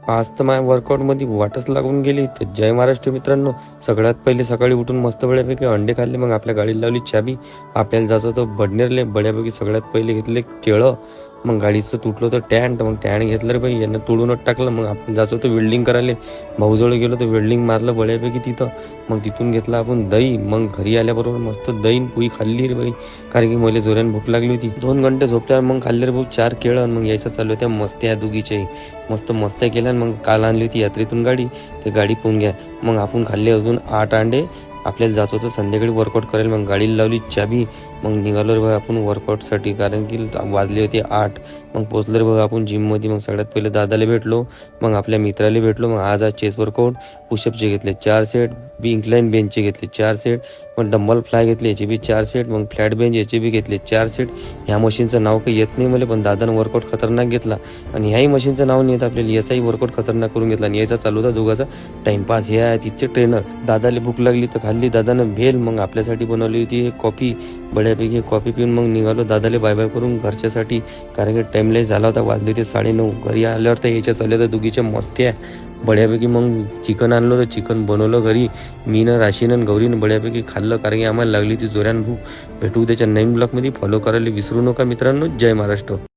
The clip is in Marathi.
आज तर माझ्या वर्कआउटमध्ये वाटच लागून गेली. तर जय महाराष्ट्र मित्रांनो. सगळ्यात पहिले सकाळी उठून मस्त बड्यापैकी अंडे खाल्ले. मग आपल्या गाडीला लावली चाबी. आपल्याला जायचं होतं बडनेरले. बड्यापैकी सगळ्यात पहिले घेतले केळं. मग गाडीचं तुटलं होतं टॅन्ट. मग टॅन्ट घेतलं रे बाई, यांना तोडूनच टाकलं. मग आपण जायचं होतं वेल्डिंग करायला. भाऊजवळ गेलो तर वेल्डिंग मारलं बड्यापैकी तिथं. मग तिथून घेतलं आपण दही. मग घरी आल्याबरोबर मस्त दही पोळी खाल्ली रे बाई, कारण की मला जोराने भूक लागली होती. 2 घंटे झोपल्यावर मग खाल्ले रे भाऊ 4 केळं. मग यायचं चालू होत्या मस्त्या दोघीचे. मस्त केल्या. मग काल आणली होती यात्रेतून गाडी, ते गाडी पाहून घ्या. मग आपण खाल्ले अजून 8 अंडे. आपल्याला जात होतं संध्याकाळी वर्कआउट करायला. मग गाडीला लावली चाबी. मग निघालो रे बघा आपण वर्कआउटसाठी, कारण की वाजले होते 8. मग पोचलो रे बघा आपण जिममध्ये. मग सगळ्यात पहिले दादाला भेटलो. मग आपल्या मित्राला भेटलो. मग आज चेस वर्कआउट. पुशअपचे घेतले 4 सेट. इन्क्लाइन बेंचचे घेतले 4 सेट. मग डंबल फ्लाय घेतले, याचे बी 4 सेट. मग फ्लॅट बेंच याचे बी घेतले 4 सेट. ह्या मशीनचं नाव काही येत नाही मला, पण दादानं वर्कआउट खतरनाक घेतला. आणि ह्याही मशीनचं नाव नाही येत आपल्याला, याचाही वर्कआउट खतरनाक करून घेतला. आणि याचा चालू होता दोघाचा टाइमपास. हे आहे तिथचे ट्रेनर. दादाला भूक लागली तर खाल्ली दादानं भेल. मग आपल्यासाठी बनवली होती हे कॉफी. बड्यापैकी कॉफी पिऊन मग निघालो दादाले बाय बाय करून घरच्यासाठी, कारण की टाईमला झाला होता. वाजले ते 9:30. घरी आल्यावर तर याच्या चालल्या तर दोघीच्या मस्ती आहे बड्यापैकी. मग चिकन आणलं तर चिकन बनवलं घरी. मीनं राशीनं गौरीनं बड्यापैकी खाल्लं, कारण की आम्हाला लागली ती जोऱ्यान भूक. भेटू त्याच्या नवीन ब्लॉगमध्ये. फॉलो करायला विसरू नका मित्रांनो. जय महाराष्ट्र.